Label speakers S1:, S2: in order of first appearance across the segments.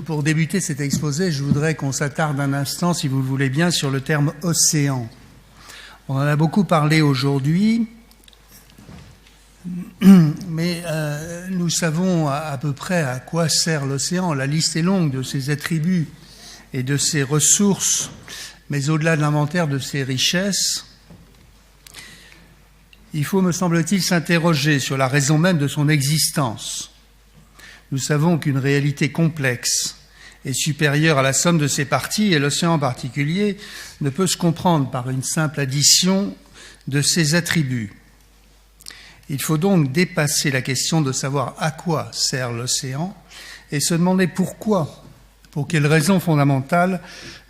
S1: Pour débuter cet exposé, je voudrais qu'on s'attarde un instant, si vous le voulez bien, sur le terme « océan ». On en a beaucoup parlé aujourd'hui, mais nous savons à peu près à quoi sert l'océan. La liste est longue de ses attributs et de ses ressources, mais au-delà de l'inventaire de ses richesses, il faut, me semble-t-il, s'interroger sur la raison même de son existence. Nous savons qu'une réalité complexe est supérieure à la somme de ses parties, et l'océan en particulier ne peut se comprendre par une simple addition de ses attributs. Il faut donc dépasser la question de savoir à quoi sert l'océan et se demander pourquoi, pour quelles raisons fondamentales,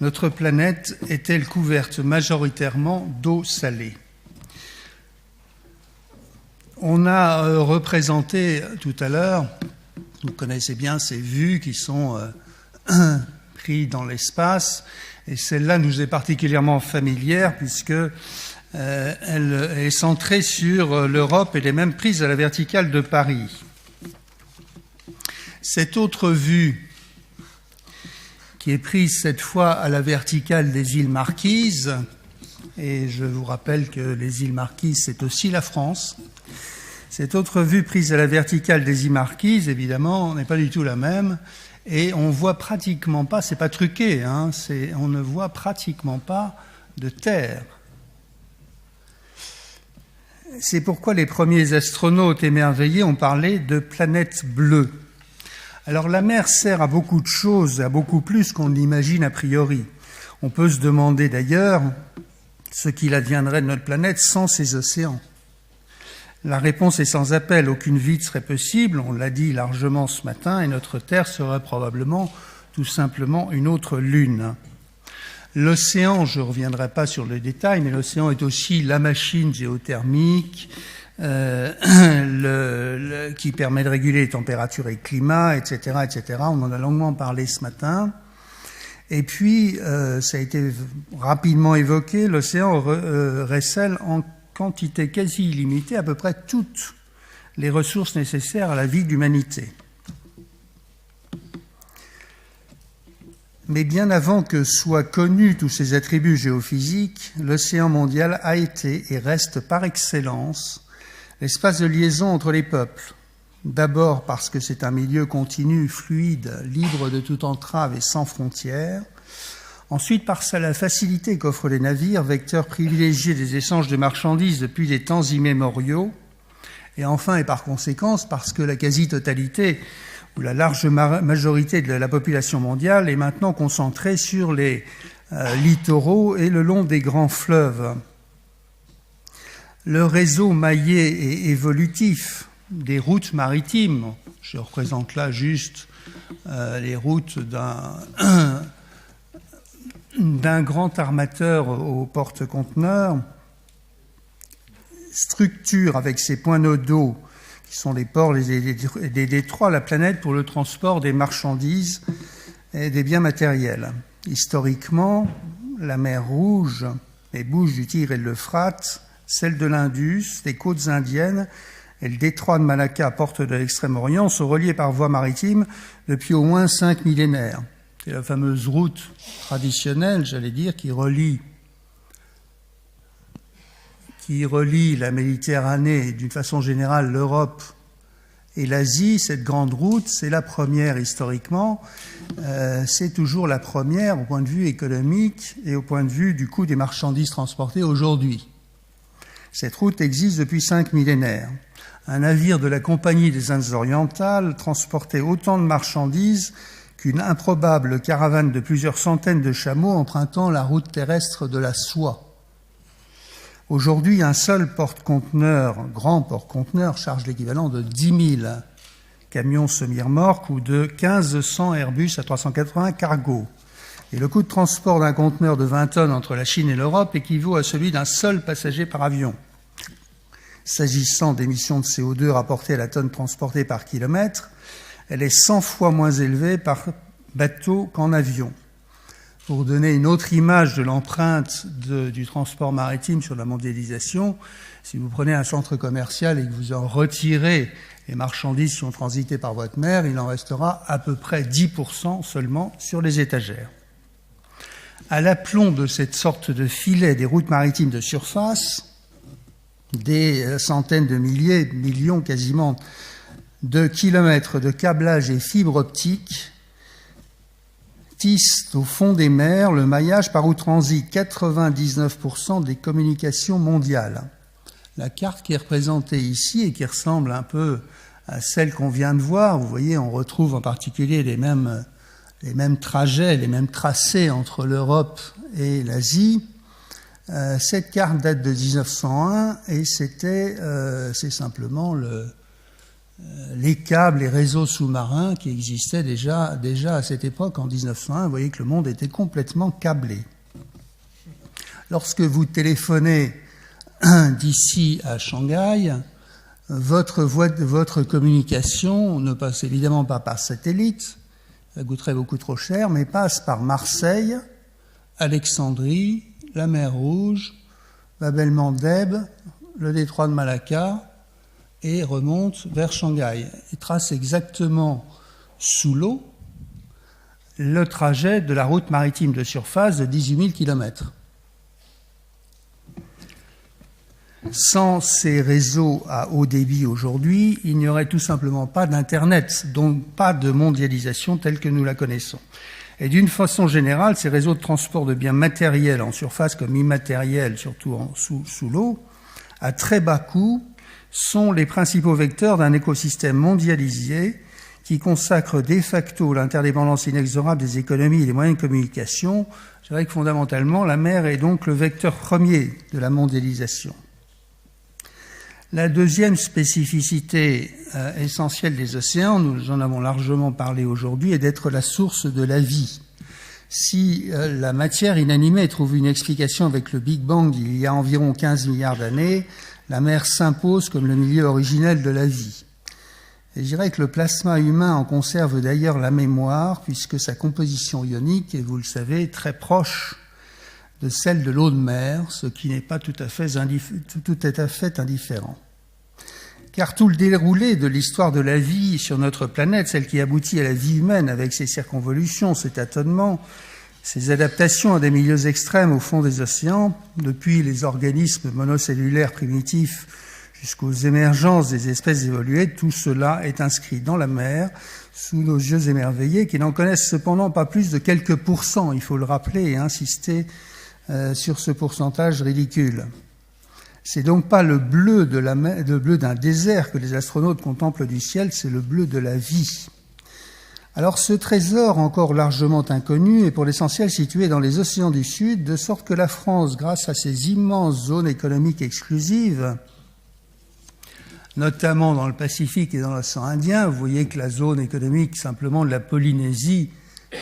S1: notre planète est-elle couverte majoritairement d'eau salée. On a représenté tout à l'heure, vous connaissez bien ces vues qui sont prises dans l'espace, et celle-là nous est particulièrement familière puisque elle est centrée sur l'Europe et elle est même prise à la verticale de Paris. Cette autre vue, qui est prise cette fois à la verticale des îles Marquises, et je vous rappelle que les îles Marquises, c'est aussi la France. Cette autre vue prise à la verticale des îles Marquises, évidemment, n'est pas du tout la même, et on voit pratiquement pas, c'est pas truqué, hein, on ne voit pratiquement pas de terre. C'est pourquoi les premiers astronautes émerveillés ont parlé de planète bleue. Alors la mer sert à beaucoup de choses, à beaucoup plus qu'on l'imagine a priori. On peut se demander d'ailleurs ce qu'il adviendrait de notre planète sans ces océans. La réponse est sans appel, aucune vie ne serait possible, on l'a dit largement ce matin, et notre Terre serait probablement tout simplement une autre lune. L'océan, je ne reviendrai pas sur le détail, mais l'océan est aussi la machine géothermique qui permet de réguler les températures et le climat, etc., etc. On en a longuement parlé ce matin. Et puis, ça a été rapidement évoqué, l'océan recèle en quantité quasi illimitée à peu près toutes les ressources nécessaires à la vie de l'humanité. Mais bien avant que soient connus tous ces attributs géophysiques, l'océan mondial a été et reste par excellence l'espace de liaison entre les peuples. D'abord parce que c'est un milieu continu, fluide, libre de toute entrave et sans frontières. Ensuite, par la facilité qu'offrent les navires, vecteurs privilégiés des échanges de marchandises depuis des temps immémoriaux. Et enfin, et par conséquence, parce que la quasi-totalité ou la large majorité de la population mondiale est maintenant concentrée sur les littoraux et le long des grands fleuves. Le réseau maillé et évolutif des routes maritimes, je représente là juste les routes d'un grand armateur au porte-conteneurs, structure avec ses points nodaux, qui sont les ports et les détroits, la planète pour le transport des marchandises et des biens matériels. Historiquement, la mer Rouge, les bouches du Tigre et de l'Euphrate, celle de l'Indus, les côtes indiennes et le détroit de Malacca, porte de l'Extrême-Orient, sont reliés par voie maritime depuis au moins 5 millénaires. C'est la fameuse route traditionnelle, j'allais dire, qui relie la Méditerranée et d'une façon générale l'Europe et l'Asie. Cette grande route, c'est la première historiquement, c'est toujours la première au point de vue économique et au point de vue du coût des marchandises transportées aujourd'hui. Cette route existe depuis 5 millénaires. Un navire de la Compagnie des Indes orientales transportait autant de marchandises qu'une improbable caravane de plusieurs centaines de chameaux empruntant la route terrestre de la soie. Aujourd'hui, un seul porte-conteneur, grand porte-conteneur, charge l'équivalent de 10 000 camions semi-remorques ou de 1500 Airbus A380 cargo. Et le coût de transport d'un conteneur de 20 tonnes entre la Chine et l'Europe équivaut à celui d'un seul passager par avion. S'agissant d'émissions de CO2 rapportées à la tonne transportée par kilomètre, elle est 100 fois moins élevée par bateau qu'en avion. Pour donner une autre image de l'empreinte du transport maritime sur la mondialisation, si vous prenez un centre commercial et que vous en retirez les marchandises qui ont transité par voie de mer, il en restera à peu près 10% seulement sur les étagères. À l'aplomb de cette sorte de filet des routes maritimes de surface, des centaines de milliers, millions quasiment, de kilomètres de câblage et fibres optiques tissent au fond des mers le maillage par où transitent 99% des communications mondiales. La carte qui est représentée ici et qui ressemble un peu à celle qu'on vient de voir, vous voyez, on retrouve en particulier les mêmes trajets, les mêmes tracés entre l'Europe et l'Asie. Cette carte date de 1901 et c'est simplement les câbles, les réseaux sous-marins qui existaient déjà à cette époque, en 1901. Vous voyez que le monde était complètement câblé. Lorsque vous téléphonez d'ici à Shanghai, votre communication ne passe évidemment pas par satellite, ça coûterait beaucoup trop cher, mais passe par Marseille, Alexandrie, la mer Rouge, Bab el-Mandeb, le détroit de Malacca, et remonte vers Shanghai. Et trace exactement sous l'eau le trajet de la route maritime de surface de 18 000 km. Sans ces réseaux à haut débit aujourd'hui, il n'y aurait tout simplement pas d'Internet, donc pas de mondialisation telle que nous la connaissons. Et d'une façon générale, ces réseaux de transport de biens matériels en surface comme immatériels, surtout sous l'eau, à très bas coût, sont les principaux vecteurs d'un écosystème mondialisé qui consacre de facto l'interdépendance inexorable des économies et des moyens de communication. Je dirais que fondamentalement, la mer est donc le vecteur premier de la mondialisation. La deuxième spécificité essentielle des océans, nous en avons largement parlé aujourd'hui, est d'être la source de la vie. Si la matière inanimée trouve une explication avec le Big Bang il y a environ 15 milliards d'années, la mer s'impose comme le milieu originel de la vie. Et je dirais que le plasma humain en conserve d'ailleurs la mémoire, puisque sa composition ionique est, vous le savez, très proche de celle de l'eau de mer, ce qui n'est pas tout à fait indifférent. Car tout le déroulé de l'histoire de la vie sur notre planète, celle qui aboutit à la vie humaine avec ses circonvolutions, ses tâtonnements, ses adaptations à des milieux extrêmes au fond des océans, depuis les organismes monocellulaires primitifs jusqu'aux émergences des espèces évoluées, tout cela est inscrit dans la mer, sous nos yeux émerveillés, qui n'en connaissent cependant pas plus de quelques pourcents, il faut le rappeler et insister sur ce pourcentage ridicule. C'est donc pas le bleu de la mer, le bleu d'un désert que les astronautes contemplent du ciel, c'est le bleu de la vie. Alors ce trésor encore largement inconnu est pour l'essentiel situé dans les océans du Sud, de sorte que la France, grâce à ses immenses zones économiques exclusives, notamment dans le Pacifique et dans l'océan Indien, vous voyez que la zone économique simplement de la Polynésie,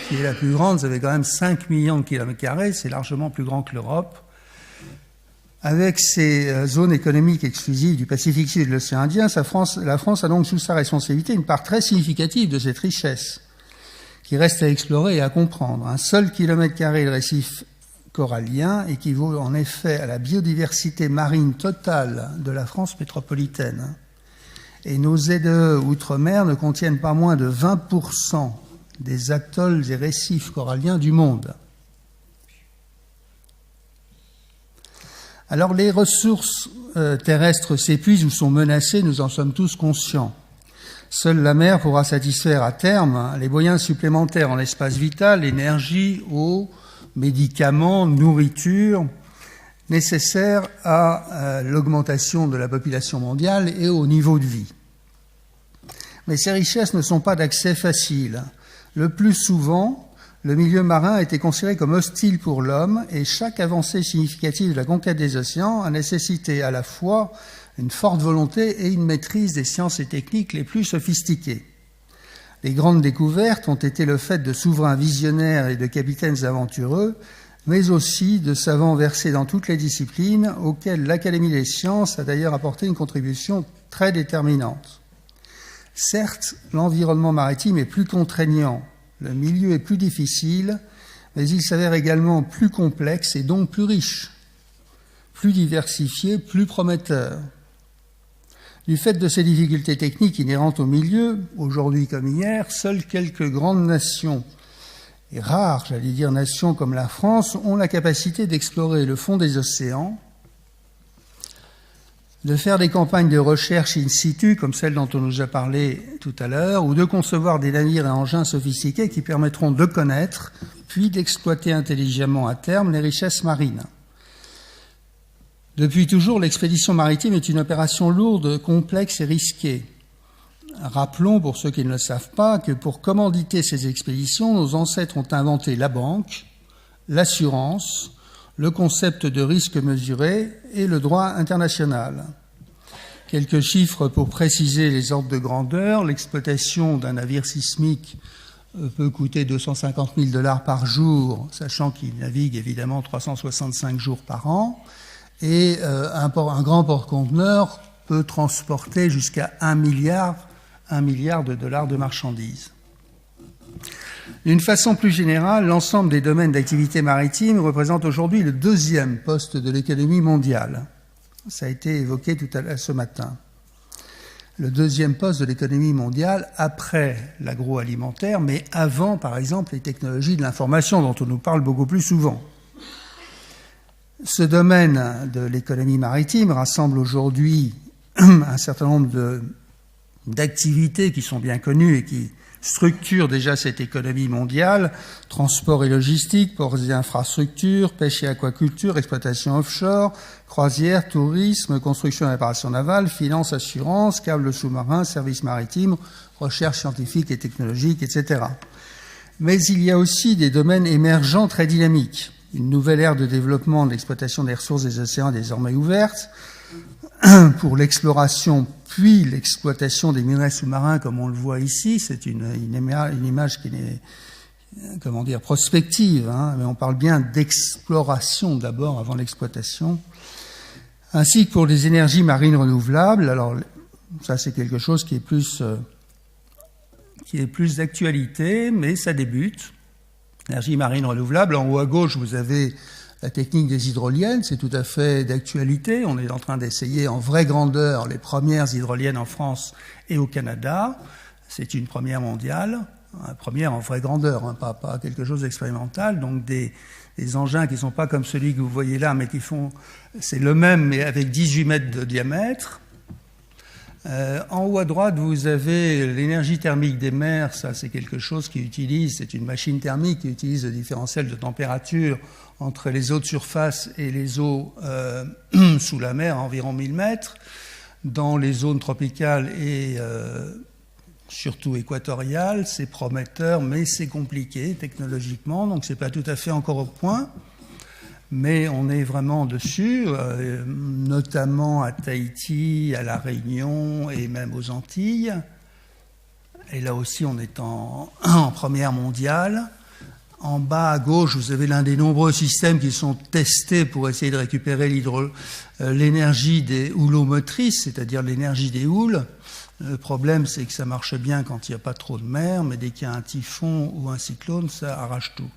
S1: qui est la plus grande, ça fait quand même 5 millions de kilomètres carrés, c'est largement plus grand que l'Europe. Avec ces zones économiques exclusives du Pacifique Sud et de l'océan Indien, la France a donc sous sa responsabilité une part très significative de cette richesse, qui reste à explorer et à comprendre. Un seul kilomètre carré de récif corallien équivaut en effet à la biodiversité marine totale de la France métropolitaine. Et nos ZE outre-mer ne contiennent pas moins de 20% des atolls et récifs coralliens du monde. Alors les ressources terrestres s'épuisent ou sont menacées, nous en sommes tous conscients. Seule la mer pourra satisfaire à terme les moyens supplémentaires en espace vital, énergie, eau, médicaments, nourriture, nécessaires à l'augmentation de la population mondiale et au niveau de vie. Mais ces richesses ne sont pas d'accès facile. Le plus souvent, le milieu marin a été considéré comme hostile pour l'homme et chaque avancée significative de la conquête des océans a nécessité à la fois une forte volonté et une maîtrise des sciences et techniques les plus sophistiquées. Les grandes découvertes ont été le fait de souverains visionnaires et de capitaines aventureux, mais aussi de savants versés dans toutes les disciplines auxquelles l'Académie des sciences a d'ailleurs apporté une contribution très déterminante. Certes, l'environnement maritime est plus contraignant, le milieu est plus difficile, mais il s'avère également plus complexe et donc plus riche, plus diversifié, plus prometteur. Du fait de ces difficultés techniques inhérentes au milieu, aujourd'hui comme hier, seules quelques grandes nations, et rares, j'allais dire, nations comme la France, ont la capacité d'explorer le fond des océans, de faire des campagnes de recherche in situ, comme celle dont on nous a parlé tout à l'heure, ou de concevoir des navires et engins sophistiqués qui permettront de connaître, puis d'exploiter intelligemment à terme les richesses marines. Depuis toujours, l'expédition maritime est une opération lourde, complexe et risquée. Rappelons, pour ceux qui ne le savent pas, que pour commanditer ces expéditions, nos ancêtres ont inventé la banque, l'assurance, le concept de risque mesuré et le droit international. Quelques chiffres pour préciser les ordres de grandeur. L'exploitation d'un navire sismique peut coûter 250 000 $ par jour, sachant qu'il navigue évidemment 365 jours par an. Et un grand porte-conteneur peut transporter jusqu'à 1 milliard de dollars de marchandises. D'une façon plus générale, l'ensemble des domaines d'activité maritime représente aujourd'hui le deuxième poste de l'économie mondiale. Ça a été évoqué tout à l'heure ce matin. Le deuxième poste de l'économie mondiale après l'agroalimentaire, mais avant, par exemple, les technologies de l'information dont on nous parle beaucoup plus souvent. Ce domaine de l'économie maritime rassemble aujourd'hui un certain nombre d'activités qui sont bien connues et qui structurent déjà cette économie mondiale: transport et logistique, ports et infrastructures, pêche et aquaculture, exploitation offshore, croisière, tourisme, construction et réparation navale, finance, assurance, câbles sous-marins, services maritimes, recherche scientifique et technologique, etc. Mais il y a aussi des domaines émergents très dynamiques. Une nouvelle ère de développement de l'exploitation des ressources des océans est désormais ouverte pour l'exploration puis l'exploitation des minerais sous-marins, comme on le voit ici. C'est une image qui est, prospective, mais on parle bien d'exploration d'abord avant l'exploitation, ainsi que pour les énergies marines renouvelables. Alors ça, c'est quelque chose qui est plus d'actualité, mais ça débute. Énergie marine renouvelable. En haut à gauche, vous avez la technique des hydroliennes. C'est tout à fait d'actualité. On est en train d'essayer en vraie grandeur les premières hydroliennes en France et au Canada. C'est une première mondiale, une première en vraie grandeur, pas quelque chose d'expérimental. Donc des engins qui ne sont pas comme celui que vous voyez là, mais c'est le même, mais avec 18 mètres de diamètre. En haut à droite, vous avez l'énergie thermique des mers. Ça, c'est quelque chose c'est une machine thermique qui utilise le différentiel de température entre les eaux de surface et les eaux sous la mer à environ 1000 mètres. Dans les zones tropicales et surtout équatoriales, c'est prometteur, mais c'est compliqué technologiquement, donc c'est pas tout à fait encore au point. Mais on est vraiment dessus, notamment à Tahiti, à La Réunion et même aux Antilles. Et là aussi, on est en première mondiale. En bas à gauche, vous avez l'un des nombreux systèmes qui sont testés pour essayer de récupérer l'énergie des houlomotrices, c'est-à-dire l'énergie des houles. Le problème, c'est que ça marche bien quand il n'y a pas trop de mer, mais dès qu'il y a un typhon ou un cyclone, ça arrache tout.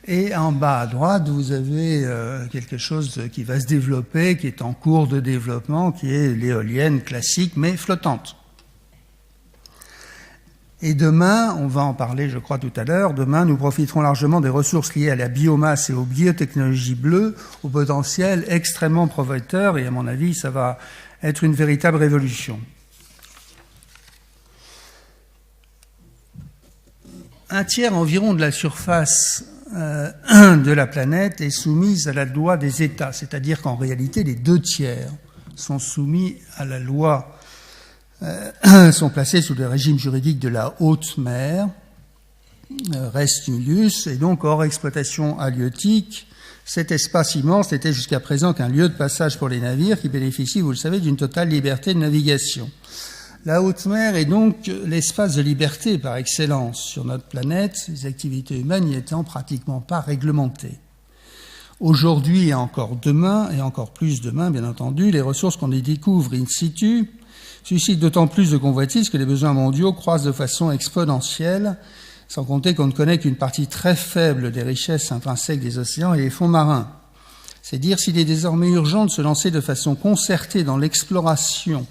S1: Et en bas à droite, vous avez quelque chose qui va se développer, qui est en cours de développement, qui est l'éolienne classique, mais flottante. Et demain, on va en parler, je crois, tout à l'heure, demain, nous profiterons largement des ressources liées à la biomasse et aux biotechnologies bleues, au potentiel extrêmement prometteur, et à mon avis, ça va être une véritable révolution. Un tiers environ de la surface de la planète est soumise à la loi des États, c'est-à-dire qu'en réalité, les 2 tiers sont soumis à la loi, sont placés sous le régime juridique de la haute mer, res nullius, et donc hors exploitation halieutique. Cet espace immense n'était jusqu'à présent qu'un lieu de passage pour les navires qui bénéficient, vous le savez, d'une totale liberté de navigation. La haute mer est donc l'espace de liberté par excellence sur notre planète, les activités humaines n'y étant pratiquement pas réglementées. Aujourd'hui et encore demain, et encore plus demain bien entendu, les ressources qu'on y découvre in situ suscitent d'autant plus de convoitises que les besoins mondiaux croissent de façon exponentielle, sans compter qu'on ne connaît qu'une partie très faible des richesses intrinsèques des océans et des fonds marins. C'est dire s'il est désormais urgent de se lancer de façon concertée dans l'exploration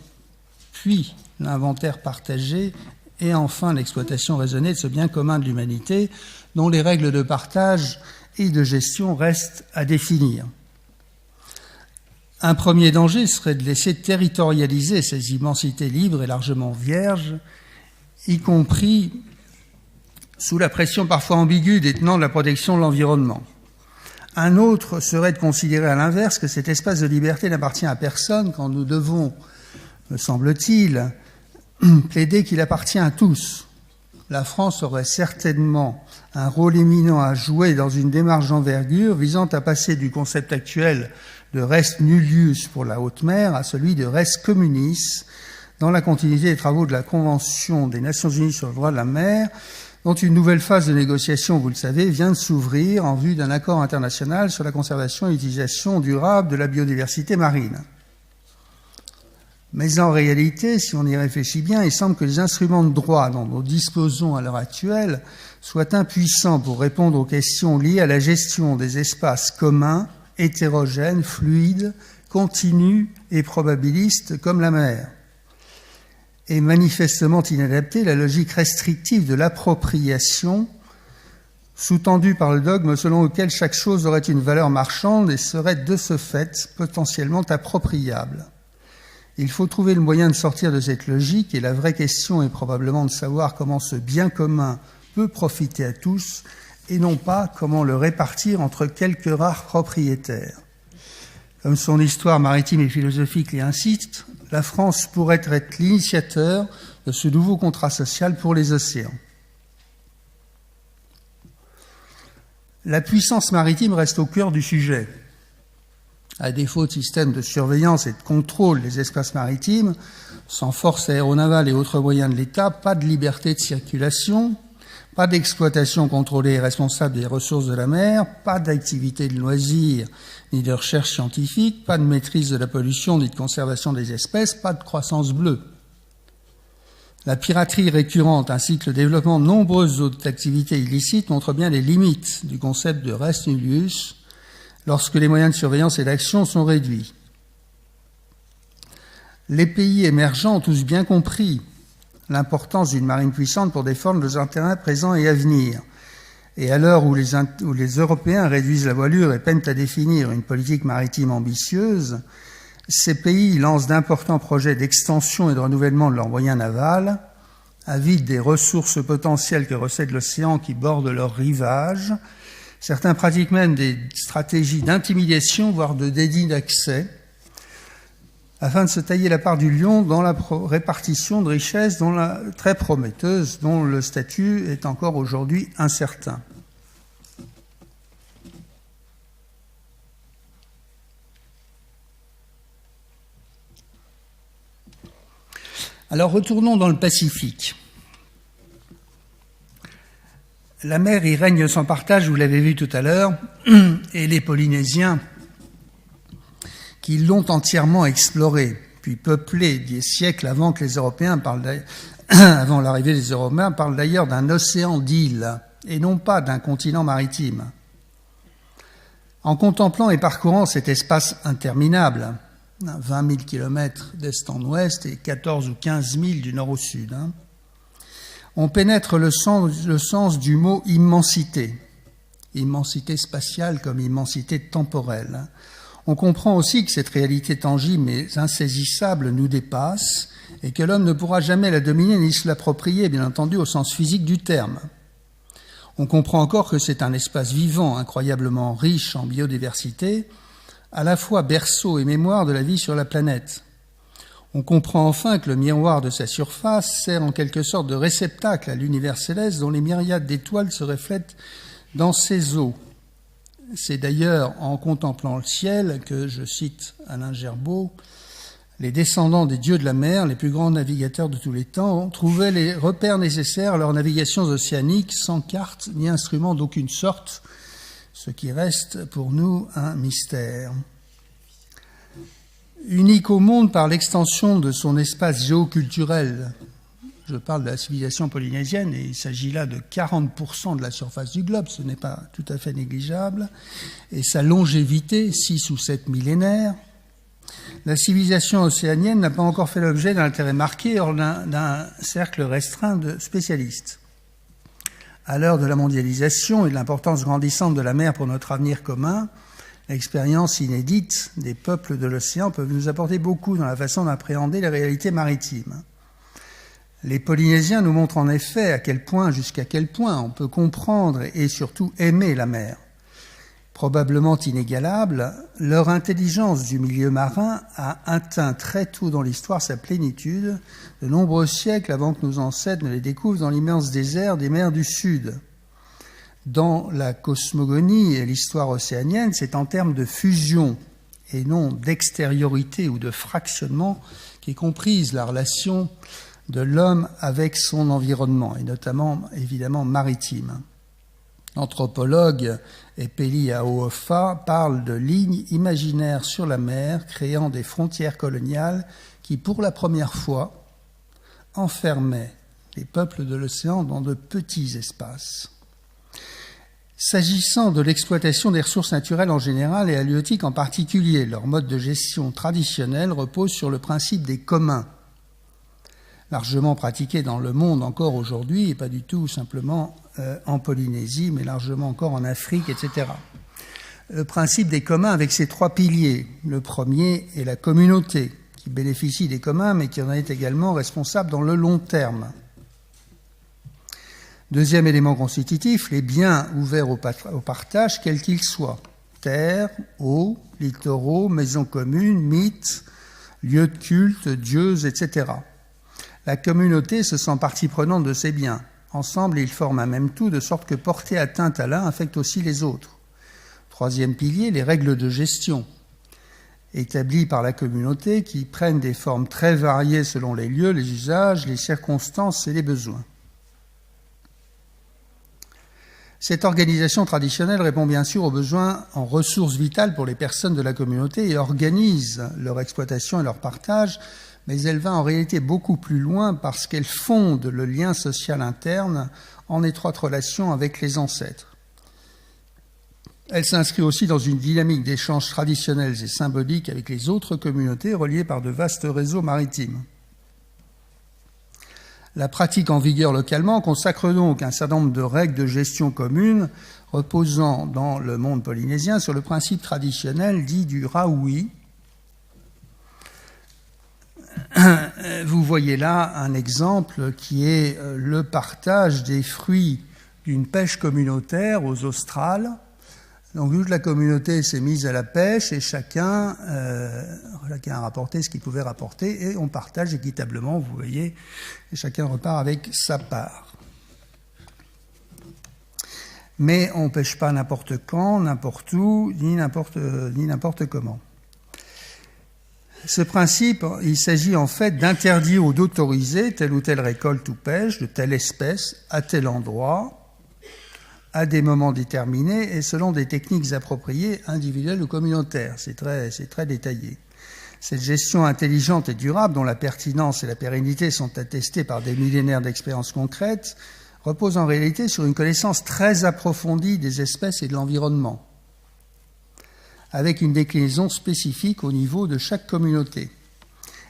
S1: puis l'inventaire partagé et enfin l'exploitation raisonnée de ce bien commun de l'humanité dont les règles de partage et de gestion restent à définir. Un premier danger serait de laisser territorialiser ces immensités libres et largement vierges, y compris sous la pression parfois ambiguë des tenants de la protection de l'environnement. Un autre serait de considérer à l'inverse que cet espace de liberté n'appartient à personne quand nous devons, me semble-t-il, plaider qu'il appartient à tous. La France aurait certainement un rôle éminent à jouer dans une démarche d'envergure visant à passer du concept actuel de res nullius pour la haute mer à celui de res communis dans la continuité des travaux de la Convention des Nations Unies sur le droit de la mer, dont une nouvelle phase de négociation, vous le savez, vient de s'ouvrir en vue d'un accord international sur la conservation et l'utilisation durable de la biodiversité marine. Mais en réalité, si on y réfléchit bien, il semble que les instruments de droit dont nous disposons à l'heure actuelle soient impuissants pour répondre aux questions liées à la gestion des espaces communs, hétérogènes, fluides, continus et probabilistes comme la mer. Est manifestement inadaptée la logique restrictive de l'appropriation, sous-tendue par le dogme selon lequel chaque chose aurait une valeur marchande et serait de ce fait potentiellement appropriable. Il faut trouver le moyen de sortir de cette logique et la vraie question est probablement de savoir comment ce bien commun peut profiter à tous et non pas comment le répartir entre quelques rares propriétaires. Comme son histoire maritime et philosophique l'y incite, la France pourrait être l'initiateur de ce nouveau contrat social pour les océans. La puissance maritime reste au cœur du sujet. À défaut de système de surveillance et de contrôle des espaces maritimes, sans force aéronavale et autres moyens de l'État, pas de liberté de circulation, pas d'exploitation contrôlée et responsable des ressources de la mer, pas d'activité de loisirs ni de recherche scientifique, pas de maîtrise de la pollution ni de conservation des espèces, pas de croissance bleue. La piraterie récurrente ainsi que le développement de nombreuses autres activités illicites montrent bien les limites du concept de res nullius lorsque les moyens de surveillance et d'action sont réduits. Les pays émergents ont tous bien compris l'importance d'une marine puissante pour défendre leurs intérêts présents et à venir. Et à l'heure où les Européens réduisent la voilure et peinent à définir une politique maritime ambitieuse, ces pays lancent d'importants projets d'extension et de renouvellement de leurs moyens navals, avides des ressources potentielles que recèle l'océan qui borde leurs rivages. Certains pratiquent même des stratégies d'intimidation, voire de déni d'accès, afin de se tailler la part du lion dans la répartition de richesses très prometteuse, dont le statut est encore aujourd'hui incertain. Alors retournons dans le Pacifique. La mer y règne sans partage, vous l'avez vu tout à l'heure, et les Polynésiens qui l'ont entièrement exploré, puis peuplé des siècles avant que les Européens avant l'arrivée des Européens, parlent d'ailleurs d'un océan d'îles et non pas d'un continent maritime. En contemplant et parcourant cet espace interminable, 20 000 km d'est en ouest et 14 ou 15 000 du nord au sud, on pénètre le sens du mot immensité, immensité spatiale comme immensité temporelle. On comprend aussi que cette réalité tangible mais insaisissable nous dépasse et que l'homme ne pourra jamais la dominer ni se l'approprier, bien entendu, au sens physique du terme. On comprend encore que c'est un espace vivant, incroyablement riche en biodiversité, à la fois berceau et mémoire de la vie sur la planète. On comprend enfin que le miroir de sa surface sert en quelque sorte de réceptacle à l'univers céleste dont les myriades d'étoiles se reflètent dans ses eaux. C'est d'ailleurs en contemplant le ciel que, je cite Alain Gerbaud, les descendants des dieux de la mer, les plus grands navigateurs de tous les temps, ont trouvé les repères nécessaires à leurs navigations océaniques sans carte ni instrument d'aucune sorte, ce qui reste pour nous un mystère. Unique au monde par l'extension de son espace géoculturel, je parle de la civilisation polynésienne et il s'agit là de 40% de la surface du globe, ce n'est pas tout à fait négligeable, et sa longévité, 6 ou 7 millénaires, La civilisation océanienne n'a pas encore fait l'objet d'un intérêt marqué hors d'un cercle restreint de spécialistes. À l'heure de la mondialisation et de l'importance grandissante de la mer pour notre avenir commun, l'expérience inédite des peuples de l'océan peut nous apporter beaucoup dans la façon d'appréhender les réalités maritimes. Les Polynésiens nous montrent en effet jusqu'à quel point on peut comprendre et surtout aimer la mer. Probablement inégalable, leur intelligence du milieu marin a atteint très tôt dans l'histoire sa plénitude, de nombreux siècles avant que nos ancêtres ne les découvrent dans l'immense désert des mers du Sud. Dans la cosmogonie et l'histoire océanienne, c'est en termes de fusion et non d'extériorité ou de fractionnement qu'est comprise la relation de l'homme avec son environnement, et notamment, évidemment, maritime. L'anthropologue Epeli Aofa parle de lignes imaginaires sur la mer, créant des frontières coloniales qui, pour la première fois, enfermaient les peuples de l'océan dans de petits espaces. S'agissant de l'exploitation des ressources naturelles en général et halieutiques en particulier, leur mode de gestion traditionnel repose sur le principe des communs, largement pratiqué dans le monde encore aujourd'hui, et pas du tout simplement en Polynésie, mais largement encore en Afrique, etc. Le principe des communs avec ses trois piliers. Le premier est la communauté, qui bénéficie des communs, mais qui en est également responsable dans le long terme. Deuxième élément constitutif, les biens ouverts au partage, quels qu'ils soient. Terre, eau, littoraux, maisons communes, mythes, lieux de culte, dieux, etc. La communauté se sent partie prenante de ces biens. Ensemble, ils forment un même tout, de sorte que porter atteinte à l'un affecte aussi les autres. Troisième pilier, les règles de gestion, établies par la communauté, qui prennent des formes très variées selon les lieux, les usages, les circonstances et les besoins. Cette organisation traditionnelle répond bien sûr aux besoins en ressources vitales pour les personnes de la communauté et organise leur exploitation et leur partage, mais elle va en réalité beaucoup plus loin parce qu'elle fonde le lien social interne en étroite relation avec les ancêtres. Elle s'inscrit aussi dans une dynamique d'échanges traditionnels et symboliques avec les autres communautés reliées par de vastes réseaux maritimes. La pratique en vigueur localement consacre donc un certain nombre de règles de gestion communes reposant dans le monde polynésien sur le principe traditionnel dit du raoui. Vous voyez là un exemple qui est le partage des fruits d'une pêche communautaire aux Australes. Donc toute la communauté s'est mise à la pêche et chacun a rapporté ce qu'il pouvait rapporter et on partage équitablement, vous voyez, et chacun repart avec sa part. Mais on ne pêche pas n'importe quand, n'importe où, ni n'importe comment. Ce principe, il s'agit en fait d'interdire ou d'autoriser telle ou telle récolte ou pêche de telle espèce à tel endroit, à des moments déterminés et selon des techniques appropriées, individuelles ou communautaires. C'est très détaillé. Cette gestion intelligente et durable, dont la pertinence et la pérennité sont attestées par des millénaires d'expériences concrètes, repose en réalité sur une connaissance très approfondie des espèces et de l'environnement, avec une déclinaison spécifique au niveau de chaque communauté.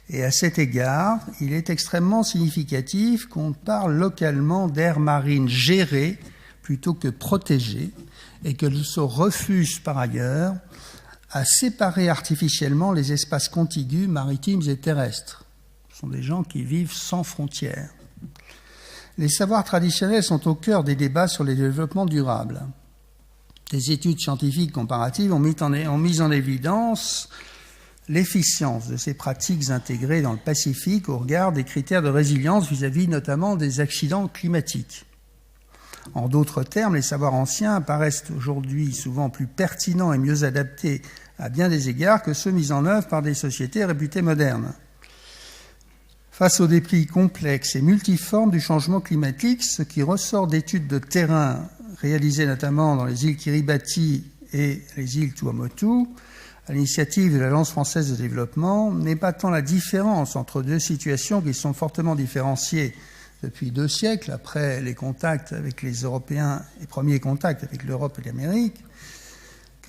S1: Et à cet égard, il est extrêmement significatif qu'on parle localement d'aires marines gérées plutôt que protégées, et que se refuse par ailleurs à séparer artificiellement les espaces contigus maritimes et terrestres. Ce sont des gens qui vivent sans frontières. Les savoirs traditionnels sont au cœur des débats sur les développements durables. Des études scientifiques comparatives ont mis en évidence l'efficience de ces pratiques intégrées dans le Pacifique au regard des critères de résilience vis-à-vis notamment des accidents climatiques. En d'autres termes, les savoirs anciens apparaissent aujourd'hui souvent plus pertinents et mieux adaptés à bien des égards que ceux mis en œuvre par des sociétés réputées modernes. Face aux défis complexes et multiformes du changement climatique, ce qui ressort d'études de terrain réalisées notamment dans les îles Kiribati et les îles Tuamotu, à l'initiative de l'Agence française de développement, n'est pas tant la différence entre deux situations qui sont fortement différenciées depuis 2 siècles, après les contacts avec les Européens, les premiers contacts avec l'Europe et l'Amérique,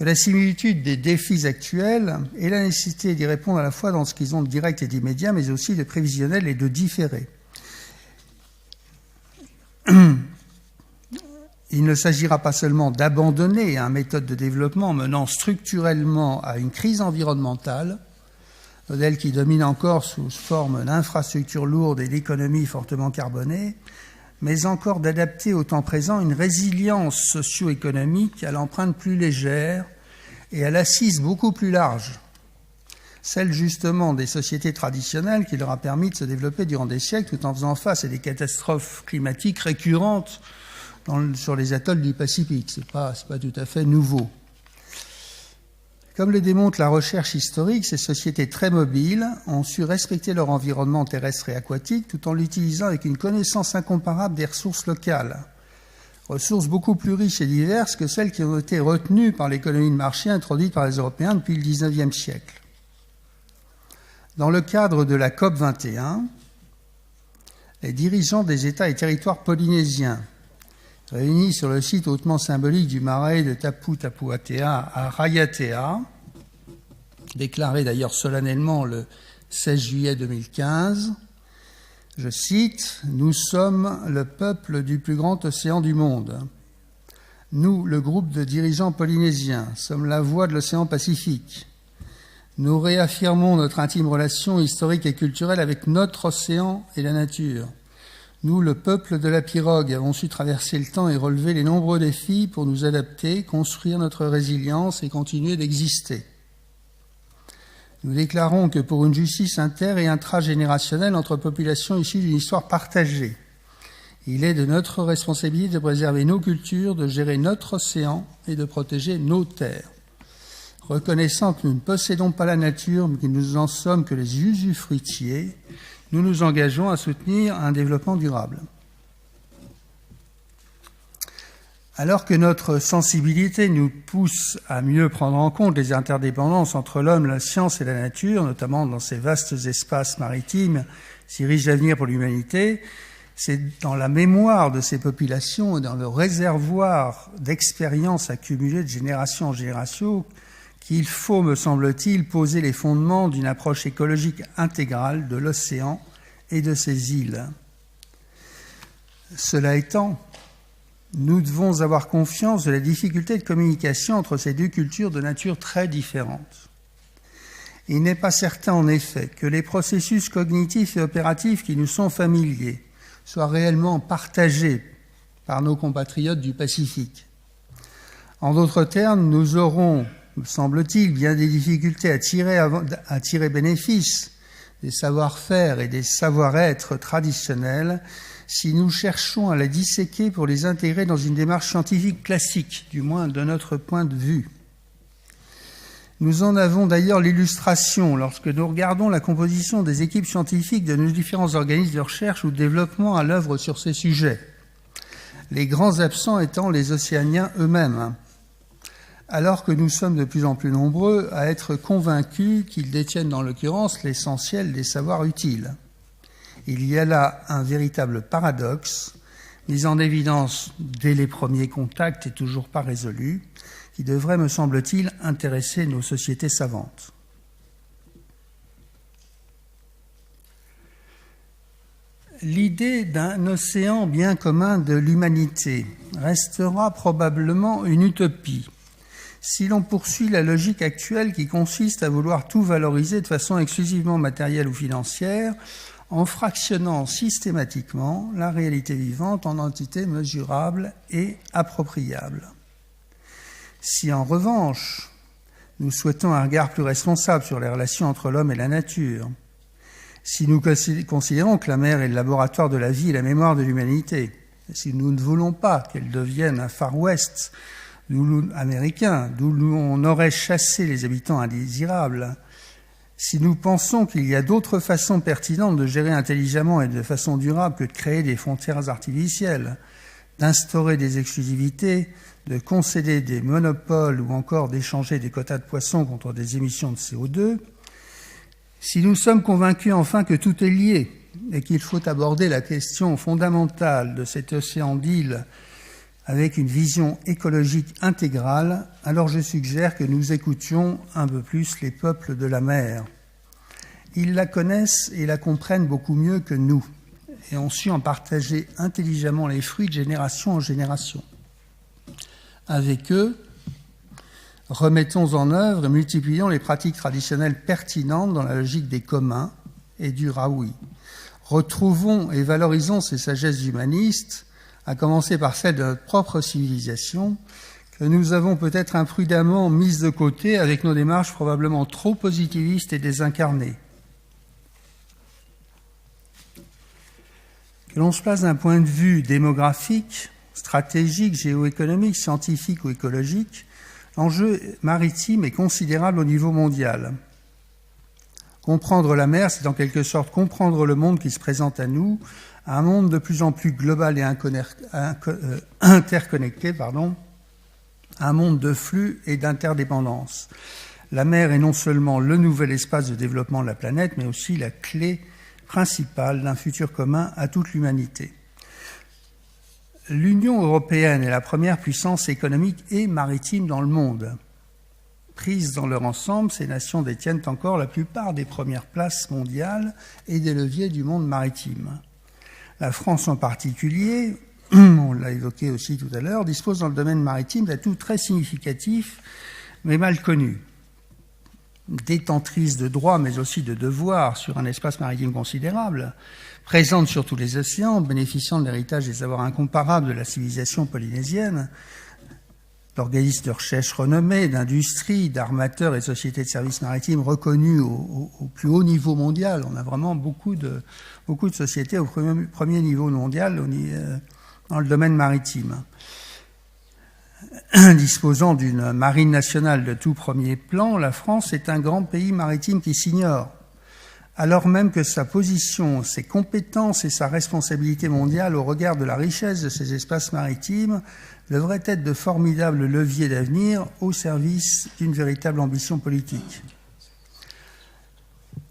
S1: que la similitude des défis actuels et la nécessité d'y répondre à la fois dans ce qu'ils ont de direct et d'immédiat, mais aussi de prévisionnel et de différé. Il ne s'agira pas seulement d'abandonner une méthode de développement menant structurellement à une crise environnementale, modèle qui domine encore sous forme d'infrastructures lourdes et d'économies fortement carbonées, mais encore d'adapter au temps présent une résilience socio-économique à l'empreinte plus légère et à l'assise beaucoup plus large, celle justement des sociétés traditionnelles qui leur a permis de se développer durant des siècles tout en faisant face à des catastrophes climatiques récurrentes sur les atolls du Pacifique. C'est pas tout à fait nouveau. Comme le démontre la recherche historique, ces sociétés très mobiles ont su respecter leur environnement terrestre et aquatique tout en l'utilisant avec une connaissance incomparable des ressources locales, ressources beaucoup plus riches et diverses que celles qui ont été retenues par l'économie de marché introduite par les Européens depuis le XIXe siècle. Dans le cadre de la COP 21, les dirigeants des États et territoires polynésiens, réunis sur le site hautement symbolique du marais de Tapu-Tapuatea à Raiatea, déclaré d'ailleurs solennellement le 16 juillet 2015, je cite, « Nous sommes le peuple du plus grand océan du monde. Nous, le groupe de dirigeants polynésiens, sommes la voix de l'océan Pacifique. Nous réaffirmons notre intime relation historique et culturelle avec notre océan et la nature. Nous, le peuple de la pirogue, avons su traverser le temps et relever les nombreux défis pour nous adapter, construire notre résilience et continuer d'exister. Nous déclarons que pour une justice inter- et intragénérationnelle entre populations issues d'une histoire partagée, il est de notre responsabilité de préserver nos cultures, de gérer notre océan et de protéger nos terres. Reconnaissant que nous ne possédons pas la nature, mais que nous en sommes que les usufruitiers, nous nous engageons à soutenir un développement durable. Alors que notre sensibilité nous pousse à mieux prendre en compte les interdépendances entre l'homme, la science et la nature, notamment dans ces vastes espaces maritimes si riches d'avenir pour l'humanité, c'est dans la mémoire de ces populations et dans le réservoir d'expériences accumulées de génération en génération qu'il faut, me semble-t-il, poser les fondements d'une approche écologique intégrale de l'océan et de ses îles. Cela étant, nous devons avoir conscience de la difficulté de communication entre ces deux cultures de nature très différentes. Il n'est pas certain, en effet, que les processus cognitifs et opératifs qui nous sont familiers soient réellement partagés par nos compatriotes du Pacifique. En d'autres termes, nous aurons, me semble-t-il, bien des difficultés à tirer bénéfice des savoir-faire et des savoir-être traditionnels si nous cherchons à la disséquer pour les intégrer dans une démarche scientifique classique, du moins de notre point de vue. Nous en avons d'ailleurs l'illustration lorsque nous regardons la composition des équipes scientifiques de nos différents organismes de recherche ou de développement à l'œuvre sur ces sujets, les grands absents étant les océaniens eux-mêmes, alors que nous sommes de plus en plus nombreux à être convaincus qu'ils détiennent dans l'occurrence l'essentiel des savoirs utiles. Il y a là un véritable paradoxe, mis en évidence dès les premiers contacts et toujours pas résolu, qui devrait, me semble-t-il, intéresser nos sociétés savantes. L'idée d'un océan bien commun de l'humanité restera probablement une utopie si l'on poursuit la logique actuelle qui consiste à vouloir tout valoriser de façon exclusivement matérielle ou financière, en fractionnant systématiquement la réalité vivante en entités mesurables et appropriables. Si en revanche, nous souhaitons un regard plus responsable sur les relations entre l'homme et la nature, si nous considérons que la mer est le laboratoire de la vie et la mémoire de l'humanité, si nous ne voulons pas qu'elle devienne un Far West américain, d'où on aurait chassé les habitants indésirables, si nous pensons qu'il y a d'autres façons pertinentes de gérer intelligemment et de façon durable que de créer des frontières artificielles, d'instaurer des exclusivités, de concéder des monopoles ou encore d'échanger des quotas de poissons contre des émissions de CO2, si nous sommes convaincus enfin que tout est lié et qu'il faut aborder la question fondamentale de cet océan d'îles avec une vision écologique intégrale, alors je suggère que nous écoutions un peu plus les peuples de la mer. Ils la connaissent et la comprennent beaucoup mieux que nous, et ont su en partager intelligemment les fruits de génération en génération. Avec eux, remettons en œuvre et multiplions les pratiques traditionnelles pertinentes dans la logique des communs et du Raoui. Retrouvons et valorisons ces sagesses humanistes, à commencer par celle de notre propre civilisation, que nous avons peut-être imprudemment mise de côté avec nos démarches probablement trop positivistes et désincarnées. Que l'on se place d'un point de vue démographique, stratégique, géoéconomique, scientifique ou écologique, l'enjeu maritime est considérable au niveau mondial. Comprendre la mer, c'est en quelque sorte comprendre le monde qui se présente à nous, un monde de plus en plus global et interconnecté, un monde de flux et d'interdépendance. La mer est non seulement le nouvel espace de développement de la planète, mais aussi la clé principale d'un futur commun à toute l'humanité. L'Union européenne est la première puissance économique et maritime dans le monde. Prises dans leur ensemble, ces nations détiennent encore la plupart des premières places mondiales et des leviers du monde maritime. La France en particulier, on l'a évoqué aussi tout à l'heure, dispose dans le domaine maritime d'atouts très significatifs, mais mal connus. Détentrice de droits, mais aussi de devoirs sur un espace maritime considérable, présente sur tous les océans, bénéficiant de l'héritage des savoirs incomparables de la civilisation polynésienne, d'organismes de recherche renommés, d'industries, d'armateurs et sociétés de services maritimes reconnus au plus haut niveau mondial. On a vraiment beaucoup de sociétés au premier niveau mondial dans le domaine maritime. Disposant d'une marine nationale de tout premier plan, la France est un grand pays maritime qui s'ignore, alors même que sa position, ses compétences et sa responsabilité mondiale au regard de la richesse de ses espaces maritimes devraient être de formidables leviers d'avenir au service d'une véritable ambition politique.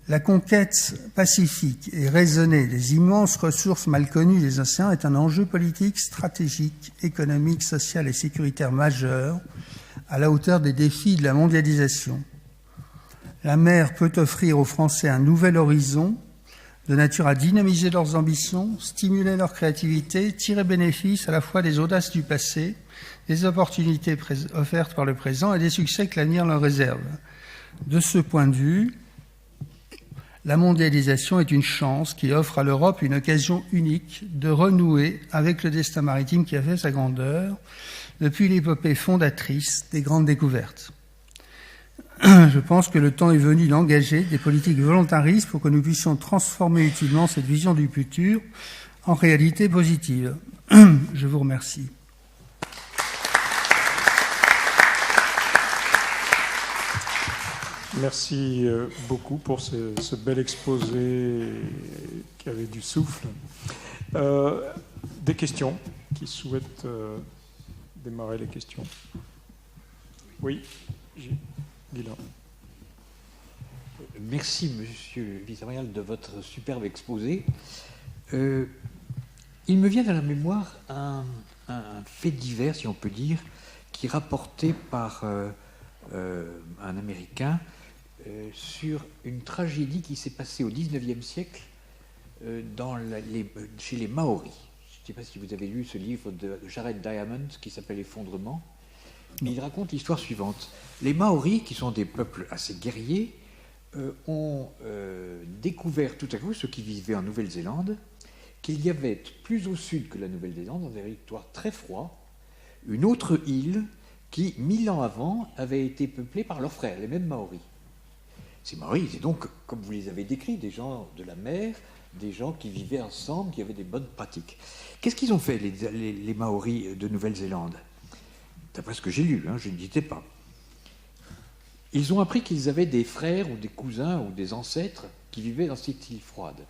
S1: La conquête pacifique et raisonnée des immenses ressources mal connues des océans est un enjeu politique, stratégique, économique, social et sécuritaire majeur à la hauteur des défis de la mondialisation. La mer peut offrir aux Français un nouvel horizon de nature à dynamiser leurs ambitions, stimuler leur créativité, tirer bénéfice à la fois des audaces du passé, des opportunités offertes par le présent et des succès que l'avenir leur réserve. De ce point de vue, la mondialisation est une chance qui offre à l'Europe une occasion unique de renouer avec le destin maritime qui a fait sa grandeur depuis l'épopée fondatrice des grandes découvertes. Je pense que le temps est venu d'engager des politiques volontaristes pour que nous puissions transformer utilement cette vision du futur en réalité positive. Je vous remercie.
S2: Merci beaucoup pour ce bel exposé qui avait du souffle. Des questions? Qui souhaitent démarrer les questions? Oui, Guilain.
S3: Merci, monsieur le vice-amiral, de votre superbe exposé. Il me vient à la mémoire un fait divers, si on peut dire, qui est rapporté par un Américain sur une tragédie qui s'est passée au XIXe siècle chez les Maoris. Je ne sais pas si vous avez lu ce livre de Jared Diamond qui s'appelle Effondrement. Mais il raconte l'histoire suivante. Les Maoris, qui sont des peuples assez guerriers, ont découvert tout à coup, ceux qui vivaient en Nouvelle-Zélande, qu'il y avait plus au sud que la Nouvelle-Zélande, dans un territoire très froid, une autre île qui, 1000 ans avant, avait été peuplée par leurs frères, les mêmes Maoris. Ces Maoris, c'est donc, comme vous les avez décrits, des gens de la mer, des gens qui vivaient ensemble, qui avaient des bonnes pratiques. Qu'est-ce qu'ils ont fait, les Maoris de Nouvelle-Zélande? D'après ce que j'ai lu, je ne disais pas. Ils ont appris qu'ils avaient des frères ou des cousins ou des ancêtres qui vivaient dans cette île froide.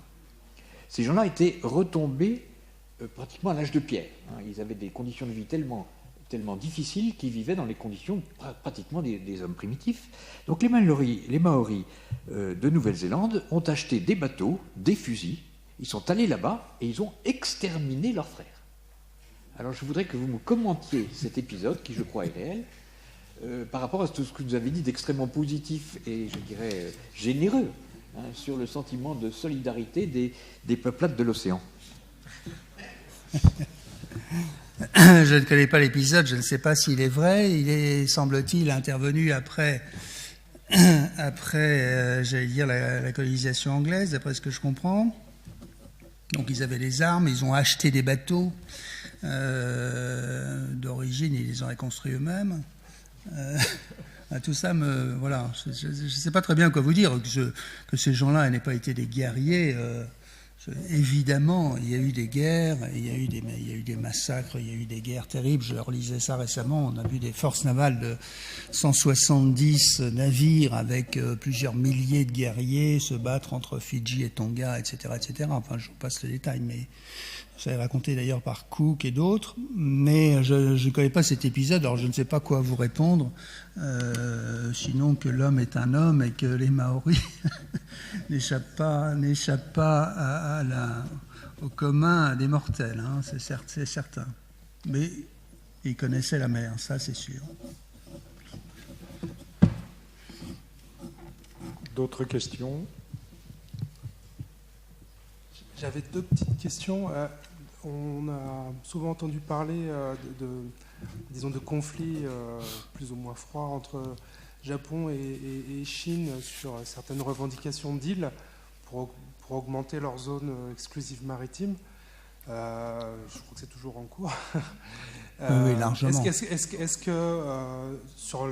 S3: Ces gens-là étaient retombés pratiquement à l'âge de pierre. Ils avaient des conditions de vie tellement difficiles qu'ils vivaient dans les conditions pratiquement des hommes primitifs. Donc les Maoris de Nouvelle-Zélande ont acheté des bateaux, des fusils, ils sont allés là-bas et ils ont exterminé leurs frères. Alors je voudrais que vous me commentiez cet épisode, qui je crois est réel, par rapport à tout ce que vous avez dit d'extrêmement positif et je dirais généreux, hein, sur le sentiment de solidarité des peuplades de l'océan.
S1: Je ne connais pas l'épisode, je ne sais pas s'il est vrai. Il est, semble-t-il, intervenu après j'allais dire, la colonisation anglaise, d'après ce que je comprends. Donc ils avaient des armes, ils ont acheté des bateaux d'origine, ils les ont construits eux-mêmes. Tout ça voilà, je ne sais pas très bien quoi vous dire, que ces gens-là n'aient pas été des guerriers. Évidemment, il y a eu des guerres, il y a eu des massacres, il y a eu des guerres terribles. Je relisais ça récemment. On a vu des forces navales de 170 navires avec plusieurs milliers de guerriers se battre entre Fidji et Tonga, etc., etc. Enfin, je vous passe le détail, mais ça est raconté d'ailleurs par Cook et d'autres. Mais je ne connais pas cet épisode, alors je ne sais pas quoi vous répondre, sinon que l'homme est un homme et que les Maoris n'échappent pas au commun des mortels, hein, c'est certain. Mais ils connaissaient la mer, ça c'est sûr.
S2: D'autres questions?
S4: J'avais deux petites questions. On a souvent entendu parler disons, de conflits plus ou moins froids entre Japon et Chine sur certaines revendications d'îles pour augmenter leur zone exclusive maritime. Je crois que c'est toujours en cours.
S1: Oui, largement.
S4: Est-ce que sur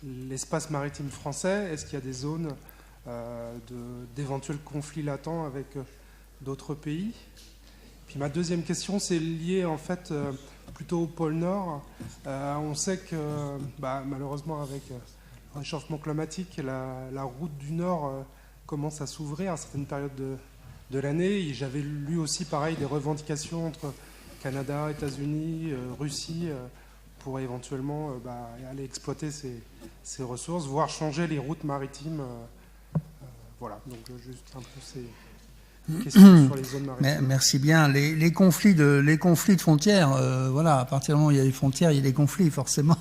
S4: l'espace maritime français, est-ce qu'il y a des zones d'éventuels conflits latents avec d'autres pays? Puis ma deuxième question, c'est lié en fait plutôt au pôle Nord. On sait que malheureusement avec le réchauffement climatique, la route du Nord commence à s'ouvrir à certaines périodes de l'année. J'avais lu aussi pareil des revendications entre Canada, États-Unis, Russie pour éventuellement aller exploiter ces ressources, voire changer les routes maritimes. Voilà, donc juste un peu ces questions sur les zones maritimes.
S1: Merci bien. Les conflits de frontières, voilà, à partir du moment où il y a des frontières, il y a des conflits forcément.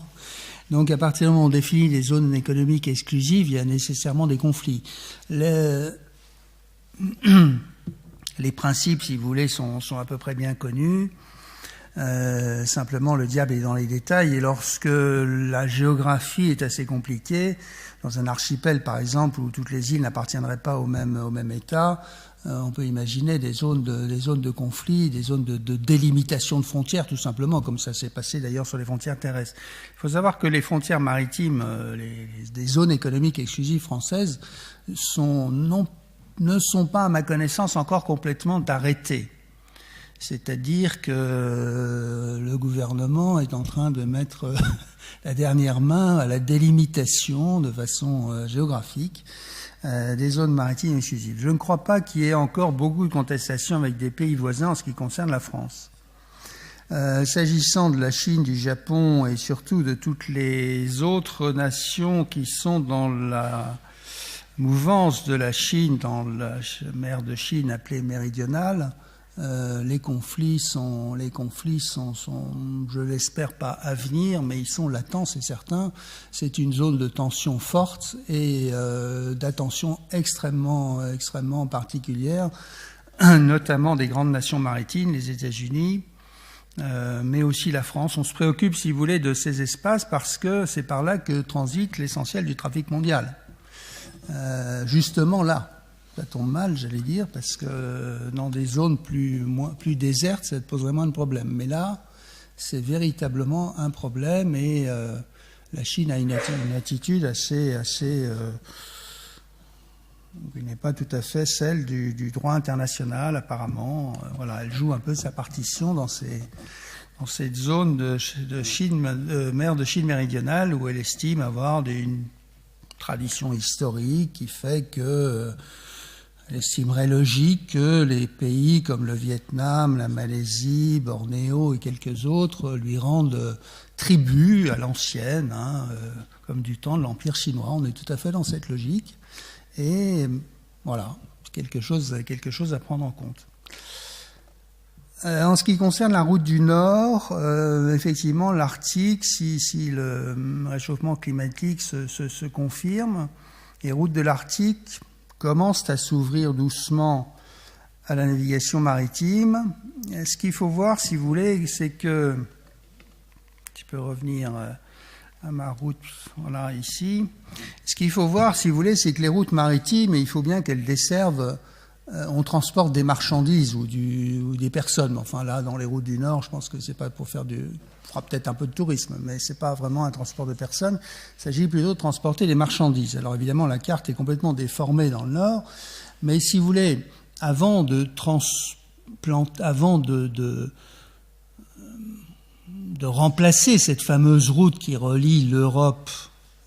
S1: Donc à partir du moment où on définit des zones économiques exclusives, il y a nécessairement des conflits. Les principes, si vous voulez, sont à peu près bien connus. Simplement, le diable est dans les détails. Et lorsque la géographie est assez compliquée, dans un archipel, par exemple, où toutes les îles n'appartiendraient pas au même État, on peut imaginer des zones de conflit, des zones de délimitation de frontières, tout simplement, comme ça s'est passé d'ailleurs sur les frontières terrestres. Il faut savoir que les frontières maritimes, des zones économiques exclusives françaises, ne sont pas, à ma connaissance, encore complètement arrêtées. C'est-à-dire que le gouvernement est en train de mettre la dernière main à la délimitation de façon géographique des zones maritimes exclusives. Je ne crois pas qu'il y ait encore beaucoup de contestations avec des pays voisins en ce qui concerne la France. S'agissant de la Chine, du Japon et surtout de toutes les autres nations qui sont dans la mouvance de la Chine, dans la mer de Chine appelée méridionale, les conflits sont, je l'espère, pas à venir, mais ils sont latents, c'est certain. C'est une zone de tension forte et d'attention extrêmement particulière, notamment des grandes nations maritimes, les États-Unis, mais aussi la France. On se préoccupe, si vous voulez, de ces espaces parce que c'est par là que transite l'essentiel du trafic mondial. Justement là. Ça tombe mal, j'allais dire, parce que dans des zones plus désertes, ça poserait moins de problèmes. Mais là, c'est véritablement un problème et la Chine a une attitude assez qui n'est pas tout à fait celle du droit international, apparemment. Voilà, elle joue un peu sa partition dans cette zone de mer de Chine méridionale où elle estime avoir une tradition historique qui fait que elle estimerait logique que les pays comme le Vietnam, la Malaisie, Bornéo et quelques autres lui rendent tribut à l'ancienne, comme du temps de l'Empire chinois. On est tout à fait dans cette logique. Et voilà, quelque chose à prendre en compte. En ce qui concerne la route du Nord, effectivement, l'Arctique, si le réchauffement climatique se confirme, les routes de l'Arctique commencent à s'ouvrir doucement à la navigation maritime. Ce qu'il faut voir, si vous voulez, c'est que... Je peux revenir à ma route, voilà, ici. Ce qu'il faut voir, si vous voulez, c'est que les routes maritimes, il faut bien qu'elles desservent... on transporte des marchandises ou des personnes. Enfin, là, dans les routes du Nord, je pense que c'est pas pour faire on fera peut-être un peu de tourisme, mais c'est pas vraiment un transport de personnes. Il s'agit plutôt de transporter des marchandises. Alors, évidemment, la carte est complètement déformée dans le Nord, mais si vous voulez, avant de remplacer cette fameuse route qui relie l'Europe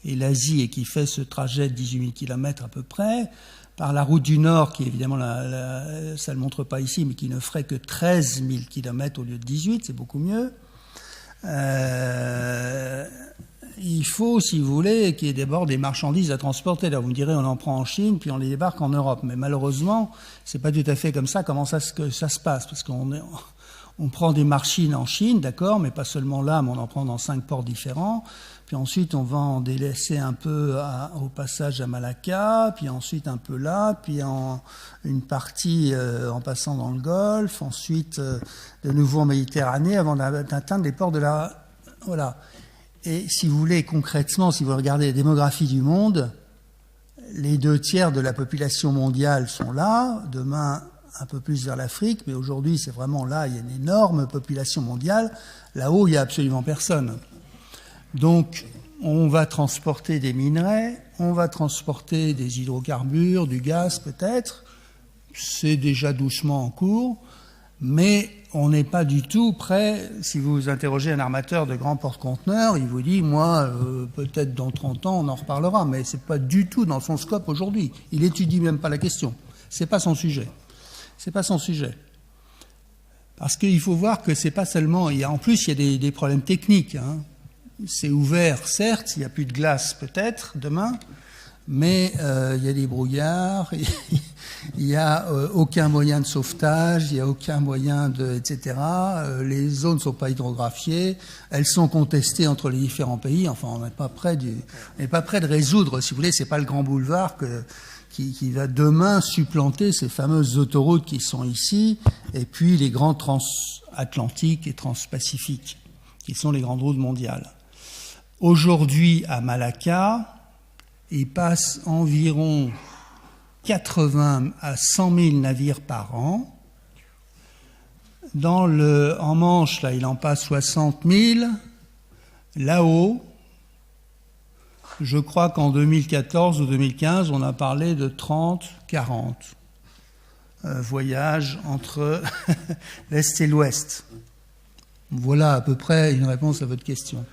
S1: et l'Asie et qui fait ce trajet de 18 000 km à peu près, par la route du Nord, qui évidemment, ça ne le montre pas ici, mais qui ne ferait que 13 000 km au lieu de 18, c'est beaucoup mieux. Il faut, si vous voulez, qu'il y ait d'abord des marchandises à transporter. Là, vous me direz, on en prend en Chine, puis on les débarque en Europe. Mais malheureusement, c'est pas tout à fait comme ça comment ça se passe, parce on prend des marchines en Chine, d'accord, mais pas seulement là, mais on en prend dans 5 ports différents. Puis ensuite, on va en délaisser un peu au passage à Malacca, puis ensuite un peu là, puis une partie en passant dans le Golfe, ensuite de nouveau en Méditerranée, avant d'atteindre les ports de la... Voilà. Et si vous voulez, concrètement, si vous regardez la démographie du monde, les 2/3 de la population mondiale sont là, demain un peu plus vers l'Afrique, mais aujourd'hui, c'est vraiment là, il y a une énorme population mondiale. Là-haut, il n'y a absolument personne. Donc, on va transporter des minerais, on va transporter des hydrocarbures, du gaz peut-être. C'est déjà doucement en cours, mais on n'est pas du tout prêt. Si vous interrogez un armateur de grands porte-conteneurs, il vous dit, moi, peut-être dans 30 ans, on en reparlera, mais c'est pas du tout dans son scope aujourd'hui. Il étudie même pas la question. C'est pas son sujet. C'est pas son sujet. Parce qu'il faut voir que c'est pas seulement... En plus, il y a des problèmes techniques, hein. C'est ouvert, certes, il n'y a plus de glace peut-être demain, mais il y a des brouillards, il n'y a aucun moyen de sauvetage, il n'y a aucun moyen etc. Les zones ne sont pas hydrographiées, elles sont contestées entre les différents pays. Enfin, on n'est pas prêt de résoudre, si vous voulez, c'est pas le grand boulevard qui va demain supplanter ces fameuses autoroutes qui sont ici, et puis les grands transatlantiques et transpacifiques, qui sont les grandes routes mondiales. Aujourd'hui, à Malacca, il passe environ 80 à 100 000 navires par an. En Manche, là, il en passe 60 000. Là-haut, je crois qu'en 2014 ou 2015, on a parlé de 30, 40 voyages entre l'Est et l'Ouest. Voilà à peu près une réponse à votre question.